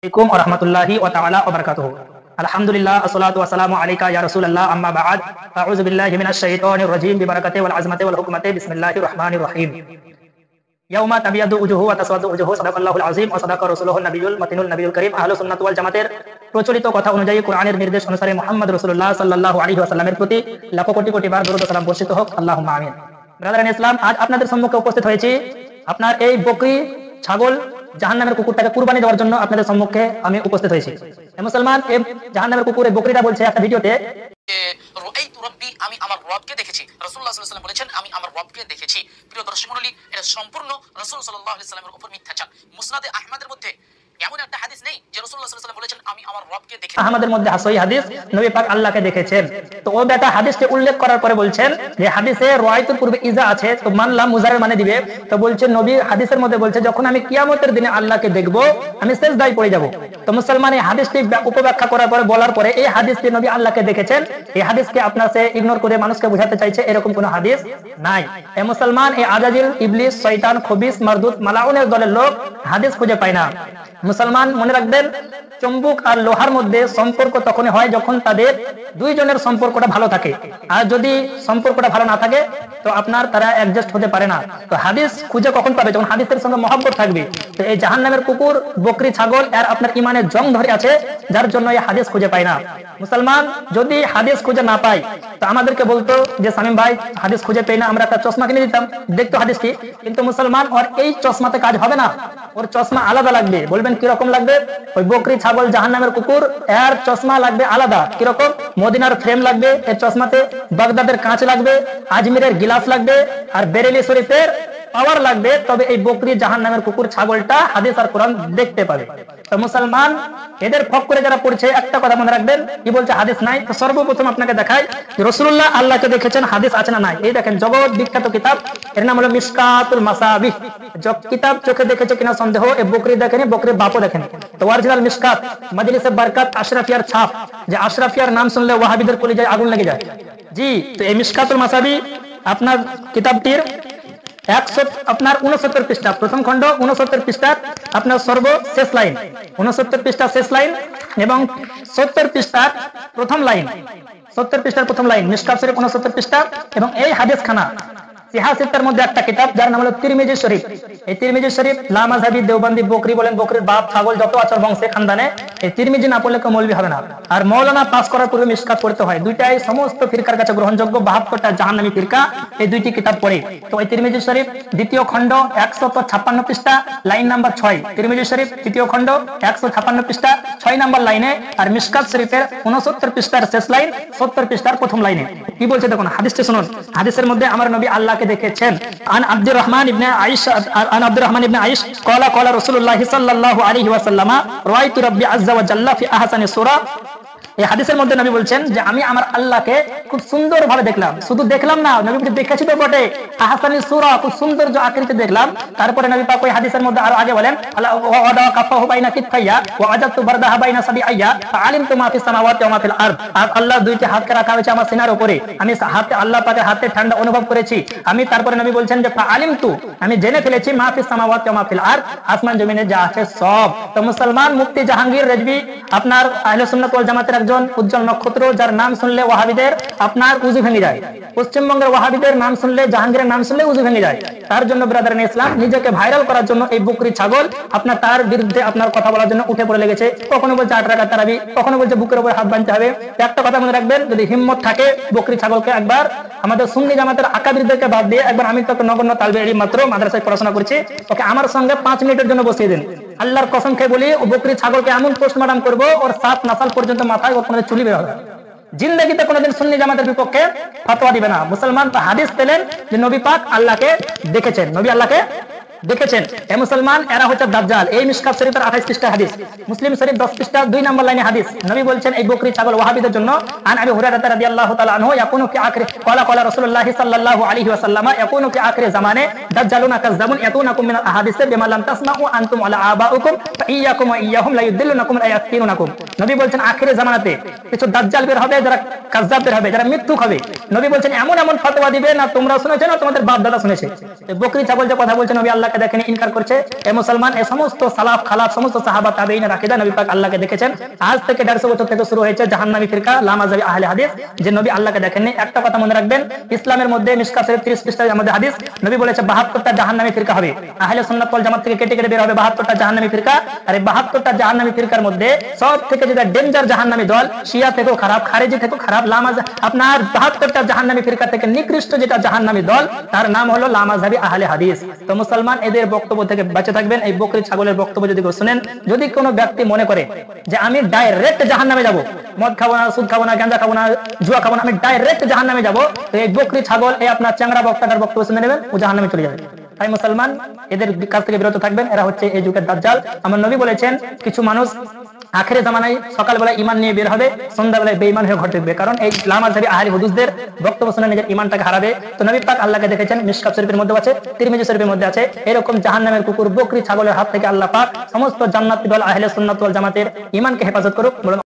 আলাইকুম ওয়া রাহমাতুল্লাহি ওয়া তাআলা ওয়া বারাকাতুহু। আলহামদুলিল্লাহ আসসালাতু ওয়াসসালামু আলাইকা ইয়া রাসূলুল্লাহ আম্মা বা'দ। আউযু বিল্লাহি মিনাশ শাইতানির রাজীম বিবারাকাতি ওয়াল আযমাতি ওয়াল হুকমাতি বিসমিল্লাহির রাহমানির রাহিম। ইয়াউমা তাবিয়াদু উজুহু ওয়া তাসওয়াদু উজুহু সাদাকাল্লাহুল আযীম ওয়া সাদাকা রাসূলুহুন নাবিয়্যুল মাতিনুল নবিয়ুল কারীম। আহলুস সুন্নাত ওয়াল জামাতের প্রচলিত কথা অনুযায়ী কোরআনের নির্দেশ অনুসারে মুহাম্মদ রাসূলুল্লাহ সাল্লাল্লাহু আলাইহি ওয়াসাল্লামের প্রতি লাখ কোটি কোটি বার দরুদ ও সালাম বর্ষিত হোক, আল্লাহুম্মা আমিন। ব্রাদার ইন ইসলাম, আজ আপনাদের সম্মুখে উপস্থিত হয়েছি আপনার এই বকরি, ছাগল, জাহান্নামের কুকুরটাকে কুরবানি দেওয়ার জন্য আপনাদের সম্মুখে আমি উপস্থিত হয়েছি। মুসলমান, এই জাহান্নামের কুকুর, এই বকরিটা বলছে একটা ভিডিওতে, আমি আমার রবকে দেখেছি। রাসূলুল্লাহ সাল্লাল্লাহু আলাইহি ওয়াসাল্লাম বলেছেন, আমি আমার রবকে দেখেছি। প্রিয় দর্শক মণ্ডলী, এটা সম্পূর্ণ রাসূল সাল্লাল্লাহু আলাইহি ওয়াসাল্লামের উপর মিথ্যাচার। মুসনাদে আহমদের মধ্যে এমন একটা হাদিস নেই যে রাসূলুল্লাহ সাল্লাল্লাহু আলাইহি ওয়াসাল্লাম বলেছেন আমি আমার রবকে দেখেছি। আহমদের মধ্যে সহিহ হাদিস, নবী পাক আল্লাহকে দেখেছেন। তো ও বেটা হাদিসটি উল্লেখ করার পরে বলছেন যে হাদিসে রাআইতুর পূর্বে ইজা আছে, তো মানলাম মুজারের মানে দিবে। তো বলছে নবী হাদিসের মধ্যে বলছে যখন আমি কিয়ামতের দিনে আল্লাহকে দেখব আমি সিজদায় পড়ে যাব। তো মুসলমান, এই হাদিসটি উপব্যাখ্যা করার পরে বলার পরে এই হাদিসটি নবী আল্লাহকে দেখেছেন, এই হাদিসকে আপনার সে ইগনোর করে মানুষকে বোঝাতে চাইছে এরকম কোনো হাদিস নাই। এ মুসলমান, এই আজাজিল, ইবলিস, শয়তান, খবিস, মারদুদ, মালাউনের দলের লোক হাদিস খুঁজে পায় না। মুসলমান, মনে রাখবেন, চুম্বক আর লোহার মধ্যে সম্পর্ক তখনই হয় যখন তাদের দুইজনের সম্পর্কটা ভালো থাকে, আর যদি সম্পর্কটা ভালো না থাকে তো আপনার তারা অ্যাডজাস্ট হতে পারে না। তো হাদিস খুঁজে কখন পাবে? যখন হাদিসের সঙ্গে মহব্বত থাকবে। তো এই জাহান্নামের কুকুর, বকরি, ছাগল এর আপনার ইমানের জং ধরে আছে, যার জন্য এই হাদিস খুঁজে পায় না। মুসলমান, যদি হাদিস খুঁজে না পাই তো আমাদেরকে বলতো যে শামীম ভাই হাদিস খুঁজে পেই না, আমরা একটা চশমা কিনে দিতাম, দেখতো হাদিস কি। কিন্তু মুসলমান, ওর এই চশমাতে কাজ হবে না, ওর চশমা আলাদা লাগবে। বলবেন কিরকম লাগবে? ওই বকরি, ছাগল, জাহান্নামের কুকুর এর চশমা লাগবে আলাদা। কিরকম? মদিনার ফ্রেম লাগবে এর চশমাতে, বাগদাদের কাঁচ লাগবে, আজমিরের গিলাস লাগবে, আর বেরেলি শরীফের পাওয়ার লাগবে, তবে এই বকরি, জাহান্নামের কুকুর, ছাগলটা হাদিস আর কোরআন দেখতে পাবে। তো মুসলমান, এদের ফক করে যারা পড়ছে একটা কথা মনে রাখবেন, কি বলছে হাদিস নাই। তো সর্বপ্রথম আপনাকে দেখাই রাসূলুল্লাহ আল্লাহকে দেখেছেন, হাদিস আছে না নাই। এই দেখেন জগৎ বিখ্যাত কিতাব, এর নাম হলো মিশকাতুল মাসাবিহ। কিতাব চোখে দেখেছো কিনা সন্দেহ, এই বকরি দেখেনি, বকরির বাপও দেখেনি। তো অরিজিনাল মিশকাত, মজলিসে বরকত, আশরাফিয়ার ছাপ, যে আশরাফিয়ার নাম শুনলে ওয়াহাবিদের কলিজায় আগুন লেগে যায়। জি, তো এই মিশকাতুল মাসাবিহ আপনার কিতাবটির 69 পৃষ্ঠা, প্রথম খণ্ড 69 পৃষ্ঠা আপনার সর্বশেষ লাইন, 69 পৃষ্ঠা শেষ লাইন এবং 70 পৃষ্ঠার প্রথম লাইন, 70 পৃষ্ঠার প্রথম লাইন, মিশকাত শরীফ 69 পৃষ্ঠা। এবং এই হাদিস খানা সিহাসিত্তার মধ্যে একটা কিতাব যার নাম হলো তিরমিজি শরীফ। এই তিরমিজি শরীফ লামাযহাবি, দেওবন্দি, বকরি বলেন, বকরির বাপ, ছাগল যত আচর বংশে খানদানে, এই তিরমিজি না পড়লে কেউ মৌলবি হবে না। আর মাওলানা পাস করার পূর্বে মিশকাত পড়তে হয়। দুইটাই সমস্ত ফিরকার কাছে গ্রহণযোগ্য, 72টা জাহান্নামী ফিরকা এই দুইটি কিতাব পড়ে। তো এই তিরমিজি শরীফ দ্বিতীয় খণ্ড 156 পৃষ্ঠা লাইন নাম্বার 6, তিরমিজি শরীফ তৃতীয় খণ্ড 156 পৃষ্ঠা 6 নাম্বার লাইনে, আর মিশকাত শরীফের 69 পৃষ্ঠার শেষ লাইন, 70 পৃষ্ঠার প্রথম লাইনে কি বলছে দেখুন, হাদিসটি শুনুন। হাদিসের মধ্যে আমার নবী আল্লাহকে দেখেছেন। আন আব্দুর রহমান ইবনে আইশ ক্বালা ক্বালা রাসূলুল্লাহ সাল্লাল্লাহু আলাইহি ওয়াসাল্লাম রাআইতু রাব্বি আযজা ওয়া জাল্লা ফি আহসানি সূরা। এই হাদিসের মধ্যে নবী বলছেন যে আমি আমার আল্লাহকে খুব সুন্দর ভাবে দেখলাম। শুধু দেখলাম না, নবী বলতে দেখেছি তো বটে, আহসানি সূরা, খুব সুন্দর যে আকৃতি দেখলাম। তারপরে নবী পাক ওই হাদিসের মধ্যে আরো আগে বলেন ওয়া ওয়াদা কাফাহু বাইনা কিতফাইয়া ওয়া আজাতু বারদাহা বাইনা সাবিআইয়া ফাআলিমতু মা ফিস সামাওয়াতি ওয়া মা ফিল আরদ। আর আল্লাহ দুইটি হাতকে রাখা হয়েছে আমার সিনার উপরে, আমি হাতে আল্লাহ পাকের হাতে ঠান্ডা অনুভব করেছি আমি। তারপরে নবী বলছেন যে ফাআলিমতু, আমি জেনে ফেলেছি মা ফিস সামাওয়াতি ওয়া মা ফিল আরদ, আসমান জমিনে যা আছে সব। তো মুসলমান, মুফতি জাহাঙ্গীর রেজভী আপনার আহলে সুন্নাত ওয়াল জামাতের একজন উজ্জ্বল নক্ষত্র, যার নাম শুনলে ওয়াহাবিদের আপনার উযু ভেঙে যায়। পশ্চিমবঙ্গের ওয়াহাবিদের নাম শুনলে, জাহাঙ্গীরের নাম শুনলে উযু ভেঙে যায়। তার জন্য ব্রাদার ইন ইসলাম, নিজেকে ভাইরাল করার জন্য এই বকরি, ছাগল আপনার তার বিরুদ্ধে আপনার কথা বলার জন্য উঠে পড়ে লেগেছে। কখনো বলছে 8 রাকাত তারাবি, কখনো বলছে বুকের উপর হাত বাঁধতে হবে। একটা কথা মনে রাখবেন, যদি হিম্মত থাকে বকরি, ছাগলকে একবার আমাদের সুন্নি জামাতের আকাবিরদেরকে বাদ দিয়ে একবার, আমি তো নগণ্য তালবে ইলম মাত্র মাদ্রাসায় পড়াশোনা করছি, ওকে আমার সঙ্গে 5 মিনিটের জন্য বসিয়ে দিন। আল্লাহর কসম খেয়ে বলি, ও বকরি, ছাগলকে এমন পোস্টমর্টম করবো ওর 7 নাসাল পর্যন্ত মাথায় ওর কোনো চুলি বের হবে। জিন্দেগিতে কোনোদিন সুন্নি জামাতের বিপক্ষে ফতোয়া দিবে না। মুসলমান, তো হাদিস পেলেন যে নবী পাক আল্লাহকে দেখেছেন, নবী আল্লাহকে দেখেছেন। এ মুসলমান, এরা হচ্ছে দাজ্জাল। এই মিশকাত শরীফের 28 পৃষ্ঠা হাদিস, মুসলিম শরীফ 10 পৃষ্ঠা 2 নম্বর লাইনে হাদিস। নবী বলছেন এই বকরি, ছাগল ওয়াহাবিদের জন্য। আন আবি হুরায়রা রাদিয়াল্লাহু তাআলা আনহু ইয়াকুনু ফি আখিরি ক্বালা ক্বালা রাসূলুল্লাহ সাল্লাল্লাহু আলাইহি ওয়াসাল্লাম ইয়াকুনু ফি আখিরি জামানে দাজ্জালুনা কাযযাবুন ইয়াতুনাকুম মিনাল আহাদিস বিমা লাম তাসমাউ আনতুম ওয়ালা আবাউকুম ফাইয়াকুম ওয়া ইয়াহুম লা ইউদিল্লুনাকুম ওয়া ইয়াফতিনুনাকুম। নবী বলছেন আখিরি জামানাতে কিছু দাজ্জাল বের হবে, যারা কাযযাব বের হবে, যারা মিথ্যুক হবে। নবী বলছেন এমন এমন ফতোয়া দিবে না তোমরা শুনেছো না তোমাদের বাপ দাদা শুনেছে। বকরি, ছাগল যে কথা বলছেন নবী আল্লাহকে আল্লাহকে দেখেনি ইনকার করছে। এ মুসলমান, এ সমস্ত সালাফ খালাফ সমস্ত সাহাবা তাবেঈনের আকীদা নবী পাক আল্লাহকে দেখেছেন। আজ থেকে 150 বছর থেকে শুরু হয়েছে জাহান্নামী ফিরকা লা মাযহাবি আহলে হাদিস, যে নবী আল্লাহকে দেখেননি। একটা কথা মনে রাখবেন, ইসলামের মধ্যে মিশকাত শরীফ 30 পৃষ্ঠার আমাদের হাদিস, নবী বলেছে 72টা জাহান্নামী ফিরকা হবে। আহলে সুন্নাত ওয়াল জামাত থেকে কেটে কেটে বের হবে 72টা জাহান্নামী ফিরকা। আর এই 72টা জাহান্নামী ফিরকার মধ্যে সব থেকে যেটা ডেঞ্জার জাহান্নামী দল, শিয়া থেকেও খারাপ, খারেজি থেকেও খারাপ, আপনার 72টা জাহান্নামী ফিরকা থেকে নিকৃষ্ট যেটা জাহান্নামী দল, তার নাম হলো লা মাযহাবি আহলে হাদিস। তো মুসলমান, এদের বক্তব্য থেকে বেঁচে থাকবেন। এই বকরি ছাগলের বক্তব্য যদি কেউ শুনেন, যদি কোনো ব্যক্তি মনে করে যে আমি ডাইরেক্ট জাহান্নামে যাব, মদ খাবো না, সুদ খাবো না, গাঁজা খাবো না, জুয়া খাবো না, আমি ডাইরেক্ট জাহান্নামে যাব, তো এই বকরি ছাগল, এই আপনার চ্যাংড়া বক্তাটার বক্তব্য শুনে নেবেন, ও জাহান্নামে চলে যাবে। তাই মুসলমান, এদের কাছ থেকে বিরত থাকবেন। এরা হচ্ছে এই যুগের দাজ্জাল। আমার নবী বলেছেন, কিছু মানুষ আখেরি জামানায় সকালবেলা ঈমান নিয়ে বের হবে, সন্ধ্যাবেলায় বেঈমান হয়ে ঘর ঢুকবে, কারণ এই লা মাযহাবি আহলে হুদুসদের বক্তব্য শুনে নিজের ঈমানটাকে হারাবে। তো নবী পাক আল্লাহকে দেখেছেন, মিশকাত শরীফের মধ্যে আছে, তিরমিজি শরীফের মধ্যে আছে। এরকম জাহান্নামের কুকুর বকরি ছাগলের হাত থেকে আল্লাহ পাক সমস্ত জান্নাতি দল আহলে সুন্নাত ওয়াল জামাতের ঈমানকে হেফাজত করুক।